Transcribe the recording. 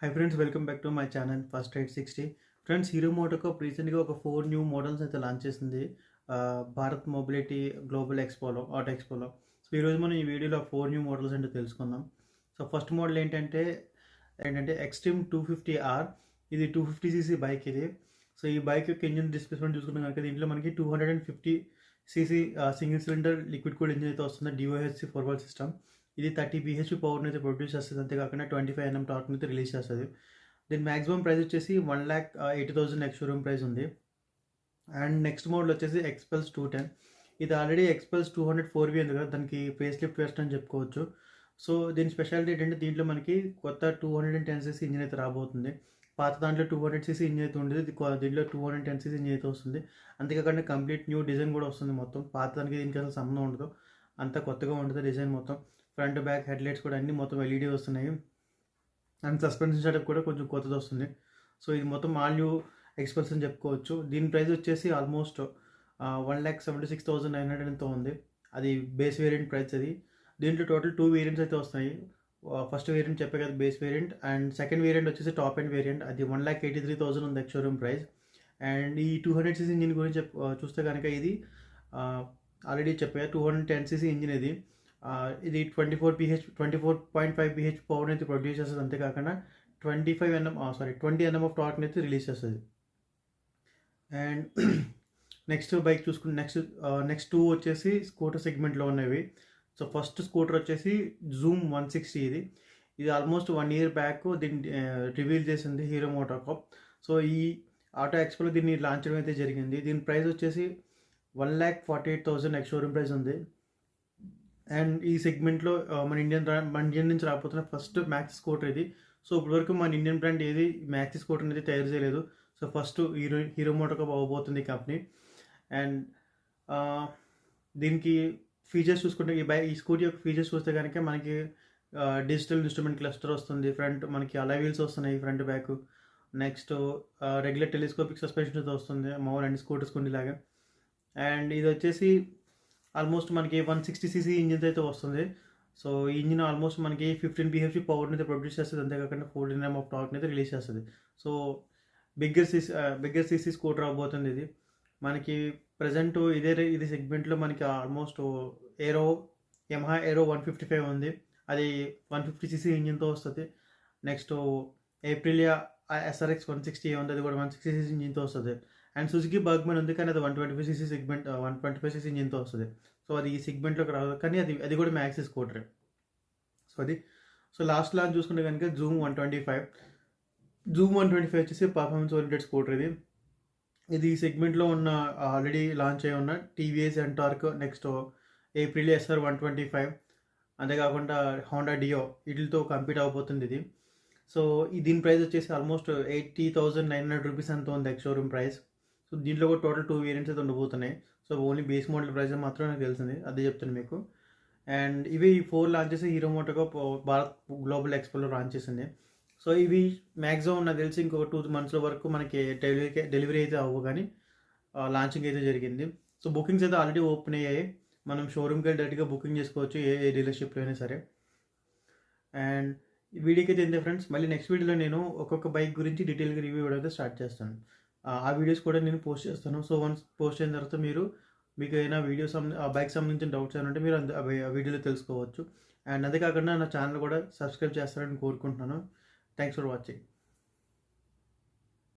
Hi friends, welcome back to my channel First Ride 60. Friends Hero MotoCorp రీసెంట్గా ఒక 4 new models అయితే launch చేసింది Bharat mobility global ఎక్స్పోలో auto ఎక్స్పోలో. సో ఈరోజు మనం ఈ వీడియోలో 4 న్యూ మోడల్స్ అంటే తెలుసుకుందాం. సో ఫస్ట్ మోడల్ ఏంటంటే ఎక్స్ట్రీమ్ 250R. ఇది 250cc బైక్ ఇది. సో ఈ బైక్ యొక్క ఇంజిన్ డిస్ప్లేస్మెంట్ చూసుకుంటే కనుక దీంట్లో మనకి 250cc single cylinder liquid cooled engine అయితే వస్తుంది. DOHC 4 system. ఇది 30 bhp పవర్ని అయితే ప్రొడ్యూస్ చేస్తుంది. అంతేకాకుండా 25 Nm టార్క్ని అయితే రిలీజ్ చేస్తుంది. దీని మ్యాక్సిమం ప్రైస్ వచ్చేసి 1,80,000 నెక్స్ట్ షోరూమ్ ప్రైస్ ఉంది. అండ్ నెక్స్ట్ మోడల్ వచ్చేసి ఎక్స్పల్స్ 210. ఇది ఆల్రెడీ ఎక్స్పల్స్ 200 4V ఉంది కదా, దానికి ఫేస్ లిఫ్ట్ వెర్షన్ అని చెప్పుకోవచ్చు. సో దీని స్పెషాలిటీ ఏంటంటే దీంట్లో మనకి కొత్త 210cc ఇంజిన్ అయితే రాబోతుంది. పాత దాంట్లో 200cc ఇంజిన్ అయితే ఉండేది, దీంట్లో 210cc ఇంజిన్ అయితే వస్తుంది. అంతేకాకుండా కంప్లీట్ న్యూ డిజైన్ కూడా వస్తుంది. మొత్తం పాత దానికి దీనికి అసలు సంబంధం ఉండదు, అంతా కొత్తగా ఉంటుంది డిజైన్ మొత్తం. ఫ్రంట్ బ్యాక్ హెడ్ లైట్స్ కూడా అన్నీ మొత్తం LED వస్తున్నాయి. అండ్ సస్పెన్షన్ సెటప్ కూడా కొంచెం కొత్తది వస్తుంది. సో ఇది మొత్తం ఆల్ న్యూ ఎక్స్పల్స్ అని చెప్పుకోవచ్చు. దీని ప్రైస్ వచ్చేసి ఆల్మోస్ట్ 1,76,900 ఎంతో ఉంది. అది బేస్ వేరియంట్ ప్రైస్. అది దీంట్లో టోటల్ 2 వేరియంట్స్ అయితే వస్తాయి. ఫస్ట్ వేరియంట్ చెప్పే కదా base variant, and second variant వచ్చేసి టాప్ ఎండ్ వేరియంట్. అది 1,83,000 ఉంది ఎక్స్ షోరూమ్ ప్రైస్. అండ్ ఈ 200cc ఇంజిన్ గురించి చూస్తే కనుక ఇది ఆల్రెడీ చెప్పా 210cc ఇంజిన్. ఇది 24.5 bhp పవర్ని అయితే ప్రొడ్యూస్ చేస్తుంది. అంతేకాకుండా 20 Nm ఆఫ్ టార్క్ని అయితే రిలీజ్ చేస్తుంది. అండ్ నెక్స్ట్ బైక్ చూసుకుంటే నెక్స్ట్ 2 వచ్చేసి స్కూటర్ సెగ్మెంట్లో ఉన్నవి. సో ఫస్ట్ స్కూటర్ వచ్చేసి జూమ్ 160. ఇది ఆల్మోస్ట్ 1 year బ్యాక్ దీన్ని రివీల్ చేసింది హీరో మోటోకార్ప్. సో ఈ ఆటో ఎక్స్పోలో దీన్ని లాంచ్ చేయడం అయితే జరిగింది. దీని ప్రైస్ వచ్చేసి 1,48,000 ఎక్స్ షోరూమ్ ప్రైస్ ఉంది. అండ్ ఈ సెగ్మెంట్లో మన ఇండియన్ నుంచి రాబోతున్న ఫస్ట్ మ్యాక్స్ స్కూటర్ ఇది. సో ఇప్పటివరకు మన ఇండియన్ బ్రాండ్ ఏది మ్యాక్స్ స్కూటర్ అనేది తయారు చేయలేదు. సో ఫస్ట్ హీరో మోటోకార్ప్ అవ్వబోతుంది ఈ కంపెనీ. అండ్ దీనికి ఫీచర్స్ చూసుకుంటే ఈ స్కూటీ యొక్క ఫీచర్స్ చూస్తే కనుక మనకి డిజిటల్ ఇన్స్ట్రుమెంట్ క్లస్టర్ వస్తుంది. ఫ్రంట్ మనకి అలాయ్ వీల్స్ వస్తున్నాయి front back. Next regular telescopic suspension వస్తుంది మామూలు అన్ని స్కూటర్స్ లాగా. అండ్ ఇది వచ్చేసి ఆల్మోస్ట్ మనకి 160cc ఇంజిన్ అయితే వస్తుంది. సో ఈ ఇంజిన్ ఆల్మోస్ట్ మనకి 15 bhp పవర్ని అయితే ప్రొడ్యూస్ చేస్తుంది. అంతేకాకుండా 14 Nm ఆఫ్ టార్క్ని అయితే రిలీజ్ చేస్తుంది. సో బిగ్గర్ సీసీ స్కూటర్ అవబోతుంది ఇది. మనకి ప్రజెంట్ ఇది సెగ్మెంట్లో మనకి ఆల్మోస్ట్ యమహా ఏరో 155 ఉంది. అది 150cc ఇంజిన్తో వస్తుంది. నెక్స్ట్ ఏప్రిలియా SRX 160 ఉంది, అది కూడా 160cc ఇంజిన్తో వస్తుంది. అండ్ సుజుకి బర్గ్మన్ ఉంది, కానీ అది 125cc సెగ్మెంట్ 125cc ఇంజిన్తో వస్తుంది. సో అది ఈ సెగ్మెంట్లోకి రాదు, కానీ అది కూడా max scooter. So last launch చూసుకుంటే కనుక జూమ్ 125 వచ్చేసి పర్ఫార్మెన్స్ ఓరియంటెడ్ స్కూటర్. ఇది ఈ సెగ్మెంట్లో ఉన్న ఆల్రెడీ లాంచ్ అయి ఉన్న TVS NTORQ, next April SR 125, అంతేకాకుండా హోండా డియో వీటితో కంపీట్ అవబోతుంది ఇది. సో దీని ప్రైస్ వచ్చేసి ఆల్మోస్ట్ 80,900 రూపీస్ అంత ఉంది ఎక్స్ షోరూమ్ ప్రైస్. సో దీంట్లో కూడా టోటల్ 2 వేరియంట్స్ అయితే ఉండబోతున్నాయి. So only base model price మాత్రమే నాకు తెలిసింది, అదే చెప్తాను మీకు. అండ్ ఇవి 4 launches Hero MotoCorp Bharat global ఎక్స్పోలో లాంచ్ చేసింది. సో ఇవి మ్యాక్సిమం నాకు తెలిసి ఇంకో 2 months వరకు మనకి డెలివరీ అయితే అవ్వవు, కానీ లాంచింగ్ అయితే జరిగింది. సో బుకింగ్స్ అయితే ఆల్రెడీ ఓపెన్ అయ్యాయి. మనం షోరూమ్కి వెళ్ళి డైరెక్ట్గా బుకింగ్ చేసుకోవచ్చు ఏ డీలర్షిప్లో అయినా సరే. అండ్ ఈ వీడియోకి అయితే ఇంతే ఫ్రెండ్స్. మళ్ళీ నెక్స్ట్ వీడియోలో నేను ఒక్కొక్క బైక్ గురించి డీటెయిల్గా రివ్యూ ఇవ్వడం అయితే స్టార్ట్ చేస్తాను. ఆ వీడియోస్ కూడా నేను పోస్ట్ చేస్తాను. సో వన్స్ పోస్ట్ అయిన తర్వాత మీకు ఏదైనా ఆ బైక్ సంబంధించిన డౌట్స్ ఏమంటే మీరు ఆ వీడియోలో తెలుసుకోవచ్చు. అండ్ అంతేకాకుండా నా ఛానల్ కూడా సబ్స్క్రైబ్ చేస్తారని కోరుకుంటున్నాను. Thanks for watching.